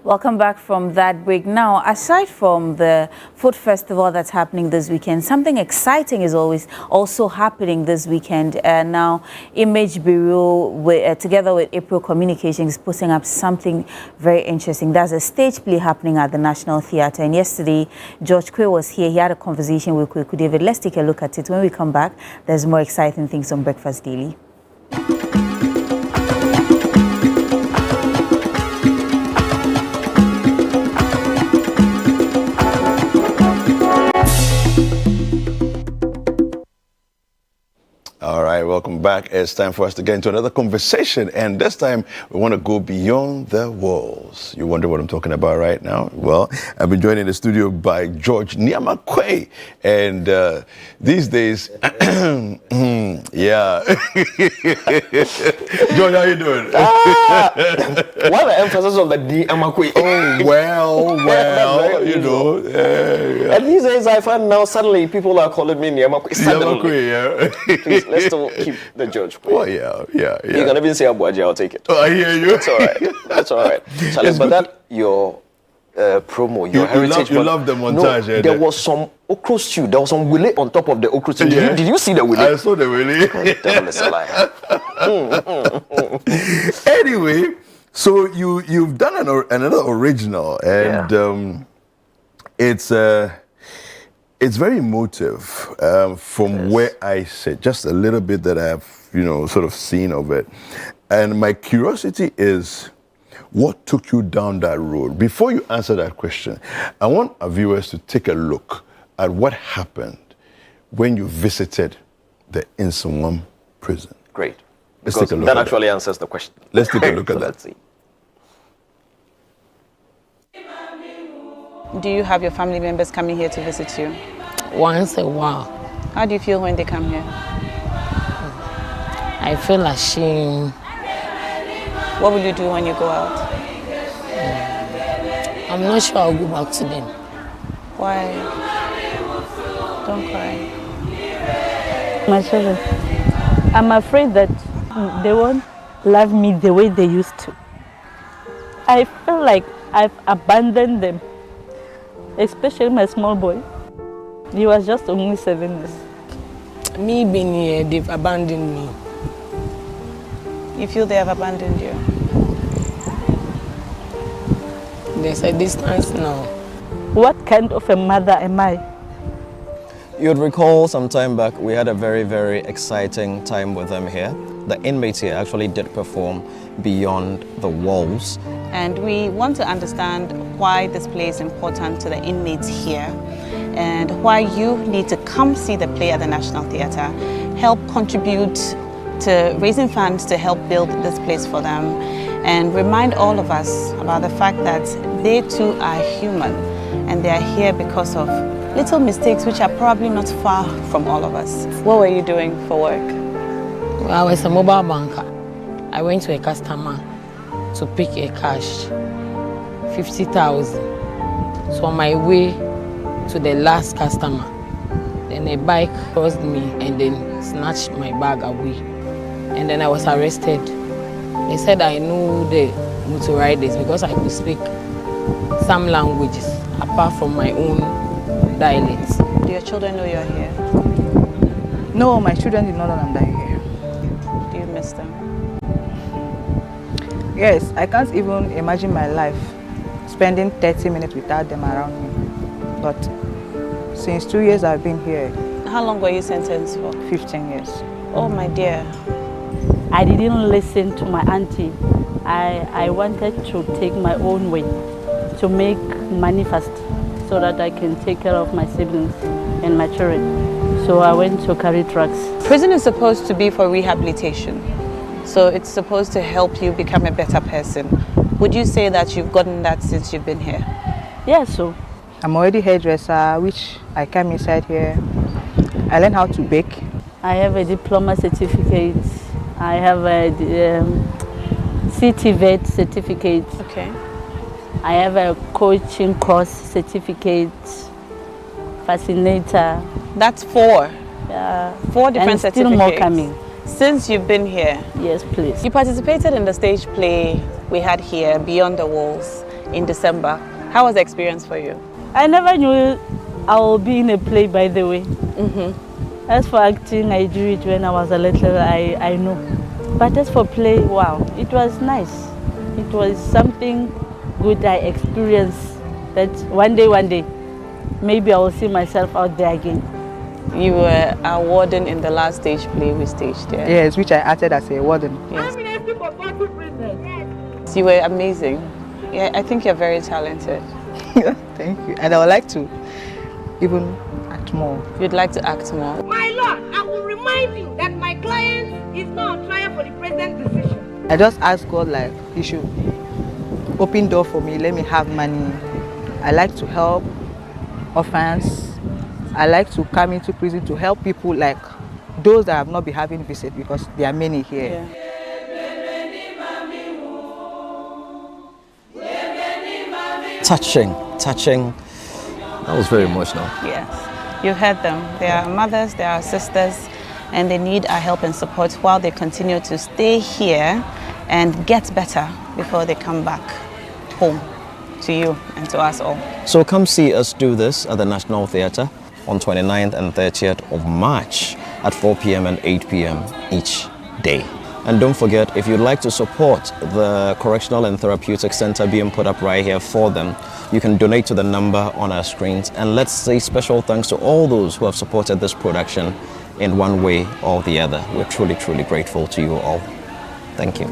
Welcome back from that break. Now, aside from the food festival that's happening this weekend, something exciting is always also happening this weekend. Now, Image Bureau, together with April Communications, is putting up something very interesting. There's a stage play happening at the National Theatre. And yesterday, George Quay was here. He had a conversation with Kweku David. Let's take a look at it. When we come back, there's more exciting things on Breakfast Daily. All right, welcome back. It's time for us to get into another conversation, and this time we want to go beyond the walls. You wonder what I'm talking about right now? Well, I've been joined in the studio by George Quay, and these days, yeah. George, how you doing? Why the emphasis on the Quay? Oh, well, you know. Yeah. And these days, I find now suddenly people are calling me Quay. Quay, yeah. Please, let's still keep the George Quay. Oh, yeah. You can even say Abuaji, I'll take it. Oh, I hear you. That's all right. Charlie, but that, your promo, your heritage. You love the montage. No, there was some okra stew. There was some willy on top of the okra stew. Yeah. Did you see the willy? I saw the willy. Devil is a liar. Anyway, so you've done another original, and it's very emotive from where I sit. Just a little bit that I've sort of seen of it, and my curiosity is, what took you down that road? Before you answer that question, I want our viewers to take a look at what happened when you visited the Insawam prison. Great. Let's take a look that at actually answers the question. Let's take a look at that. Let's see. Do you have your family members coming here to visit you? Once a while. How do you feel when they come here? I feel ashamed. What will you do when you go out? I'm not sure I'll go back to them. Why? Don't cry. My children, I'm afraid that they won't love me the way they used to. I feel like I've abandoned them, especially my small boy. He was just only 7 years. Me being here, they've abandoned me. You feel they have abandoned you? There's a distance now. What kind of a mother am I? You'd recall some time back, we had a very, very exciting time with them here. The inmates here actually did perform Beyond the Walls. And we want to understand why this play is important to the inmates here and why you need to come see the play at the National Theatre, help contribute to raising funds to help build this place for them, and remind all of us about the fact that they too are human and they are here because of little mistakes which are probably not far from all of us. What were you doing for work? Well, I was a mobile banker. I went to a customer to pick a cash, 50,000. So on my way to the last customer, then a bike crossed me and then snatched my bag away. And then I was arrested. They said I knew the motor riders because I could speak some languages apart from my own dialects. Do your children know you're here? No, my children did not know I'm dying here. Do you miss them? Yes, I can't even imagine my life spending 30 minutes without them around me. But since 2 years I've been here. How long were you sentenced for? 15 years. Oh my dear. I didn't listen to my auntie. I wanted to take my own way, to make money first, so that I can take care of my siblings and my children. So I went to carry drugs. Prison is supposed to be for rehabilitation. So it's supposed to help you become a better person. Would you say that you've gotten that since you've been here? Yeah, so I'm already hairdresser, which I came inside here. I learned how to bake. I have a diploma certificate. I have a CTVET certificate. Okay. I have a coaching course certificate, fascinator. That's 4. Yeah. 4 different and certificates. Still more coming. Since you've been here? Yes, please. You participated in the stage play we had here, Beyond the Walls. in December. How was the experience for you? I never knew I would be in a play, by the way. As for acting, I do it when I was a little, I know. But as for play, wow, it was nice. It was something good I experienced, that one day, maybe I will see myself out there again. You were a warden in the last stage play we staged there. Yes, which I acted as a warden. Yes. You were amazing. Yeah, I think you're very talented. Thank you. And I would like to even act more. You'd like to act more. My lord, I will remind you that my client is not on trial for the president's decision. I just asked God, like, he should open door for me, let me have money. I like to help orphans. I like to come into prison to help people like those that have not been having visit, because there are many here. Yeah. Touching. That was very emotional. Yes, you heard them. They are mothers, they are sisters, and they need our help and support while they continue to stay here and get better before they come back home to you and to us all. So come see us do this at the National Theatre on 29th and 30th of March at 4 p.m. and 8 p.m. each day. And don't forget, if you'd like to support the Correctional and Therapeutic Center being put up right here for them, you can donate to the number on our screens. And let's say special thanks to all those who have supported this production in one way or the other. We're truly, truly grateful to you all. Thank you.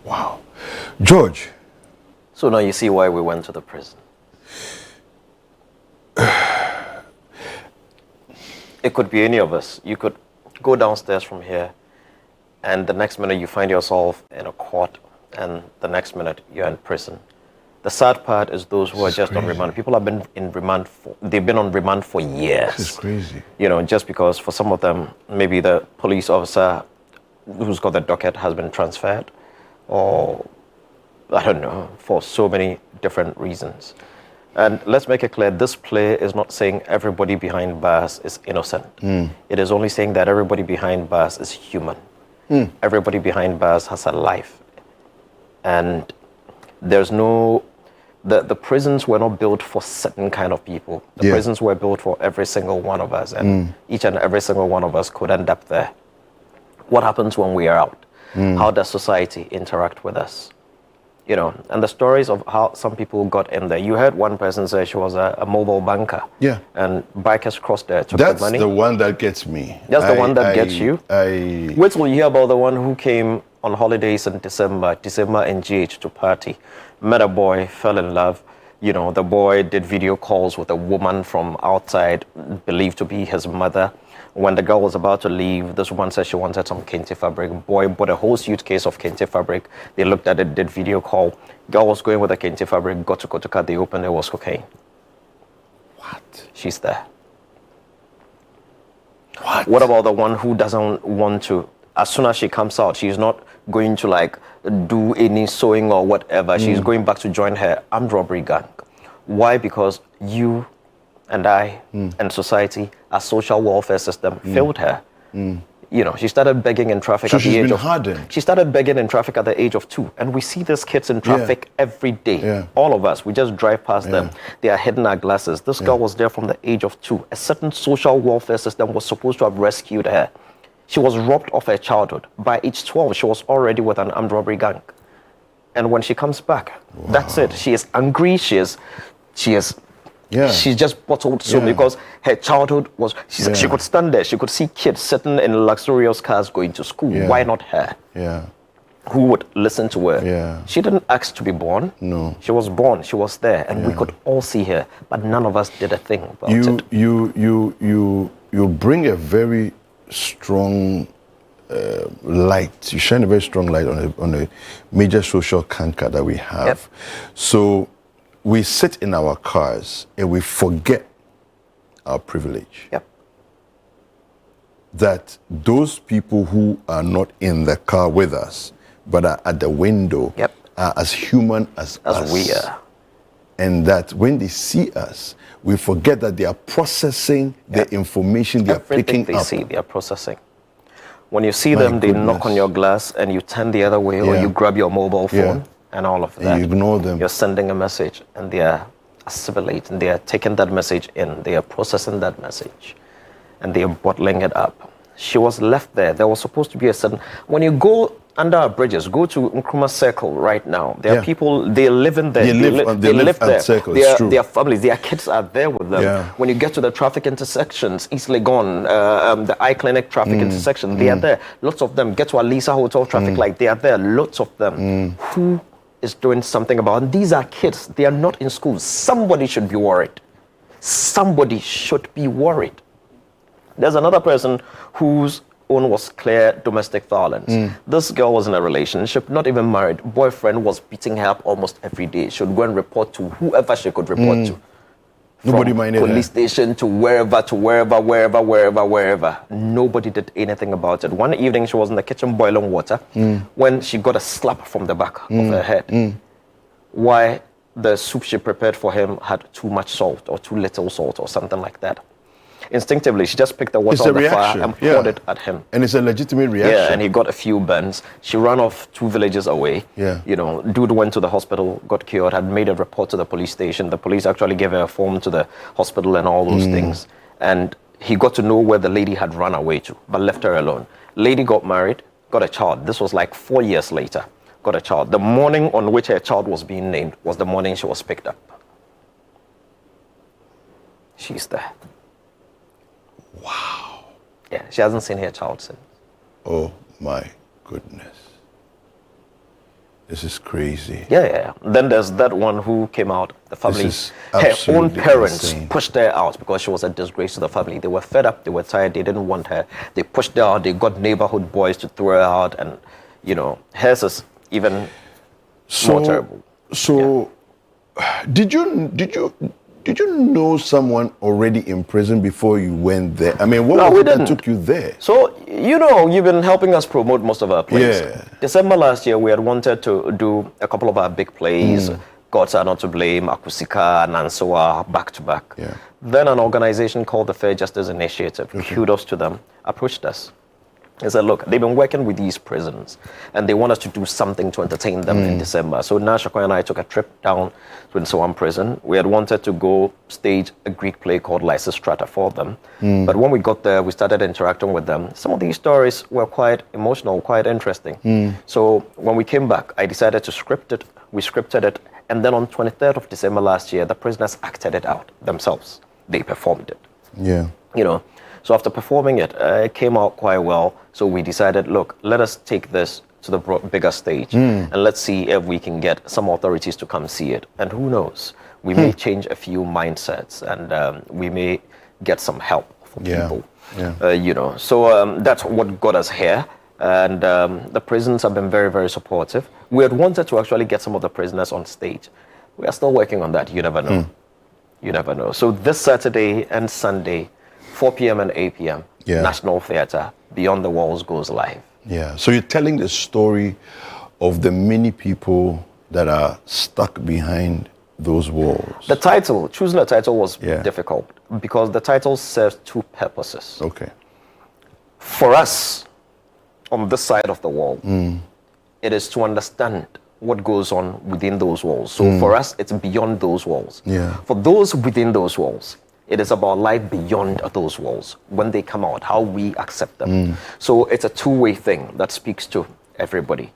Wow. George. So now you see why we went to the prison. It could be any of us. You could go downstairs from here, and the next minute you find yourself in a court, and the next minute you're in prison. The sad part is those who are just on remand. People have been in remand they've been on remand for years. This is crazy. You know, just because for some of them, maybe the police officer who's got the docket has been transferred, or I don't know, for so many different reasons. And let's make it clear, this play is not saying everybody behind bars is innocent. It is only saying that everybody behind bars is human. Everybody behind bars has a life. And there's no, the prisons were not built for certain kind of people. The prisons were built for every single one of us, and each and every single one of us could end up there. What happens when we are out? How does society interact with us? You know, and the stories of how some people got in there. You heard one person say she was a mobile banker. Yeah. And bikers crossed there, took the money. That's the one that gets me. That's the one that gets you? Wait till you hear about the one who came on holidays in December in GH to party. Met a boy, fell in love. You know, the boy did video calls with a woman from outside, believed to be his mother. When the girl was about to leave, this woman said she wanted some kente fabric. Boy bought a whole suitcase of kente fabric. They looked at it, did video call. Girl was going with the kente fabric, got to Kotoka, they opened it, was cocaine. What? She's there. What about the one who doesn't want to, as soon as she comes out, she's not going to like do any sewing or whatever. She's going back to join her armed robbery gang. Why? Because you and I and society, our social welfare system failed her. You know, she started begging in traffic So at the she's age been of hardened. She started begging in traffic at the age of 2, and we see these kids in traffic every day. All of us, we just drive past them. They are hiding our glasses. This girl was there from the age of 2. A certain social welfare system was supposed to have rescued her. She was robbed of her childhood. By age 12, she was already with an armed robbery gang. And when she comes back, that's it. She is angry. She's just bottled so because her childhood was, she could stand there, she could see kids sitting in luxurious cars going to school. Why not her? Who would listen to her? She didn't ask to be born. No. She was born, she was there, and we could all see her, but none of us did a thing about it. You bring a very strong light. You shine a very strong light on a major social canker that we have. So we sit in our cars and we forget our privilege. that those people who are not in the car with us, but are at the window, Yep. are as human as us. we are. And that when they see us, we forget that they are processing the information they are Everything picking they up. see, they are processing. When you see My them, they knock on goodness. your glass and you turn the other way, or Yeah. you grab your mobile phone Yeah. and all of And that. you ignore them. You're sending a message and they are assimilating, they are taking that message in, they are processing that message, and they are bottling it up. She was left there. There was supposed to be a certain... When you go under our bridges, go to Nkrumah Circle right now. There are people, they live in there. They live at there. Circle, it's true. Their families, their kids are there with them. Yeah. When you get to the traffic intersections, East Legon, the eye clinic traffic intersection, they are there. Lots of them. Get to Alisa Hotel traffic light, they are there. Lots of them. Who is doing something about it? These are kids. They are not in school. Somebody should be worried. Somebody should be worried. There's another person whose own was clear domestic violence. This girl was in a relationship, not even married. Boyfriend was beating her up almost every day. She would go and report to whoever she could report to. Nobody From minded police her. station to wherever. Nobody did anything about it. One evening, she was in the kitchen boiling water when she got a slap from the back of her head. Why the soup she prepared for him had too much salt or too little salt or something like that. Instinctively, she just picked the water It's a on the fire reaction, and poured it at him. And it's a legitimate reaction. Yeah, and he got a few burns. She ran off 2 villages away. Yeah. You know, dude went to the hospital, got cured, had made a report to the police station. The police actually gave her a form to the hospital and all those things. And he got to know where the lady had run away to, but left her alone. Lady got married, got a child. This was like 4 years later. Got a child. The morning on which her child was being named was the morning she was picked up. She's there. Wow. Yeah, she hasn't seen her child since. Oh my goodness. This is crazy. Yeah. Then there's that one who came out. The family, is her own absolutely parents insane. pushed her out because she was a disgrace to the family. They were fed up, they were tired, they didn't want her. They pushed her out, they got neighborhood boys to throw her out, and you know, hers is even more terrible. So, did you know someone already in prison before you went there? I mean, what No, was we it that didn't. took you there? So, you know, you've been helping us promote most of our plays. Yeah. December last year, we had wanted to do a couple of our big plays. Gods Are Not to Blame, Akusika, Nansoa, back to back. Yeah. Then an organization called the Fair Justice Initiative, kudos to them, approached us. They said, look, they've been working with these prisons and they want us to do something to entertain them in December. So now Shakoy and I took a trip down to Nsowan prison. We had wanted to go stage a Greek play called Lysistrata for them. But when we got there, we started interacting with them. Some of these stories were quite emotional, quite interesting. So when we came back, I decided to script it. We scripted it. And then on 23rd of December last year, the prisoners acted it out themselves. They performed it. Yeah. You know, so after performing it, it came out quite well. So we decided, look, let us take this to the bigger stage and let's see if we can get some authorities to come see it. And who knows, we may change a few mindsets and we may get some help for people. Yeah. You know, so that's what got us here. And the prisons have been very, very supportive. We had wanted to actually get some of the prisoners on stage. We are still working on that. You never know. You never know. So this Saturday and Sunday, 4 p.m. and 8 p.m., National Theatre, Beyond the Walls goes live. Yeah. So you're telling the story of the many people that are stuck behind those walls. The title, choosing a title was Yeah. difficult because the title serves 2 purposes. Okay. For us, on this side of the wall, it is to understand what goes on within those walls. So for us, it's beyond those walls. Yeah. For those within those walls, it is about life beyond those walls. When they come out, how we accept them. So it's a two-way thing that speaks to everybody.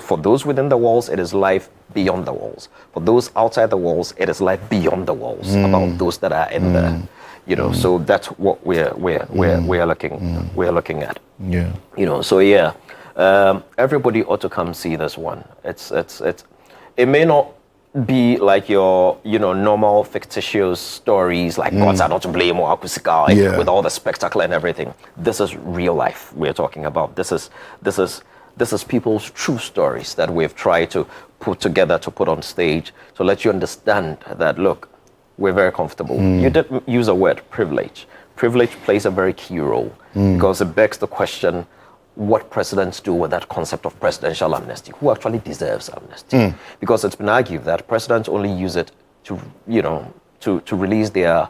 For those within the walls, it is life beyond the walls. For those outside the walls, it is life beyond the walls, about those that are in there. You know, so that's what we're looking at. Yeah. You know, so yeah, everybody ought to come see this one. It may not be like your, you know, normal fictitious stories like Gods Are Not to Blame or Akusika with all the spectacle and everything. This is real life we're talking about. This is people's true stories that we've tried to put together to put on stage to let you understand that, look, we're very comfortable. You did use a word, privilege. privilege plays a very key role because it begs the question, what presidents do with that concept of presidential amnesty? Who actually deserves amnesty? Because it's been argued that presidents only use it to, to release their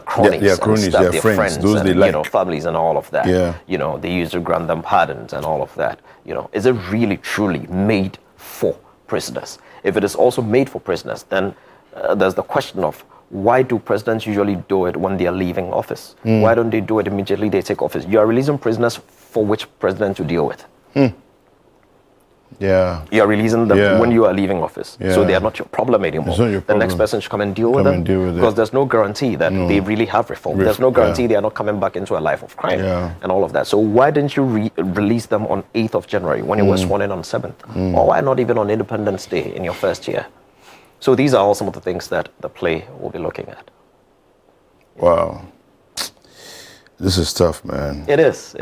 cronies, their cronies, and stuff, their friends, those and, they like. families and all of that. Yeah. They use to grant them pardons and all of that. Is it really truly made for prisoners? If it is also made for prisoners, then there's the question of, why do presidents usually do it when they are leaving office? Why don't they do it immediately they take office? You are releasing prisoners for which president to deal with? Yeah. You are releasing them when you are leaving office. Yeah. So they are not your problem anymore. It's not your The next problem. person should come and deal with them. Because there's no guarantee that they really have reform. There's no guarantee they are not coming back into a life of crime and all of that. So why didn't you release them on 8th of January when you were sworn in on 7th? Or why not even on Independence Day in your first year? So these are all some of the things that the play will be looking at. Wow. This is tough, man. It is.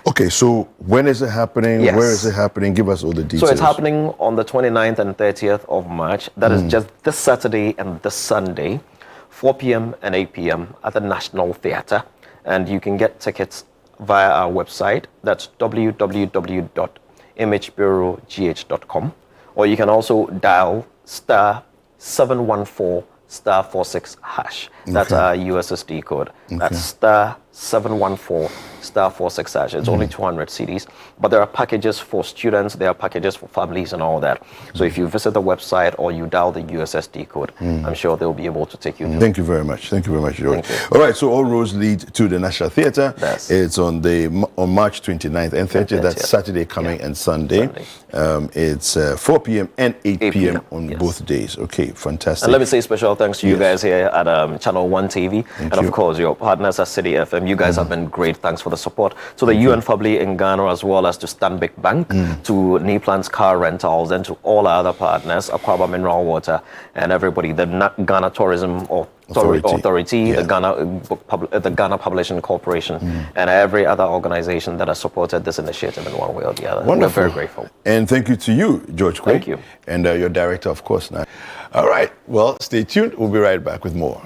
Okay, so when is it happening? Yes. Where is it happening? Give us all the details. So it's happening on the 29th and 30th of March. That is just this Saturday and this Sunday, 4 p.m. and 8 p.m. at the National Theatre. And you can get tickets via our website. That's www.imagebureaugh.com. Or you can also dial *714 *46#. That's our USSD code. That's *714 *46#. It's only 200 CDs, but there are packages for students, there are packages for families and all that. So if you visit the website or you dial the USSD code, I'm sure they'll be able to take you through. Thank you very much. Thank you very much, George. All right, so all roads lead to the National Theatre. Yes. It's on March 29th and 30th. That's Saturday coming and Sunday. It's 4 p.m. and 8 p.m. on both days. Okay, fantastic. And let me say special thanks to you guys here at ChannelOne TV. Thank and you. of course, your partners at City FM. You guys have been great. Thanks for the support. To the UN family in Ghana, as well as to Stanbic Bank, to Neplan's Car Rentals, and to all our other partners, Aquaba Mineral Water, and everybody, the Ghana Tourism Authority, the Ghana Publishing Corporation, and every other organization that has supported this initiative in one way or the other. Wonderful. We're very grateful. And thank you to you, George Quay. Thank you. And your director, of course. Now. All right, well, stay tuned. We'll be right back with more.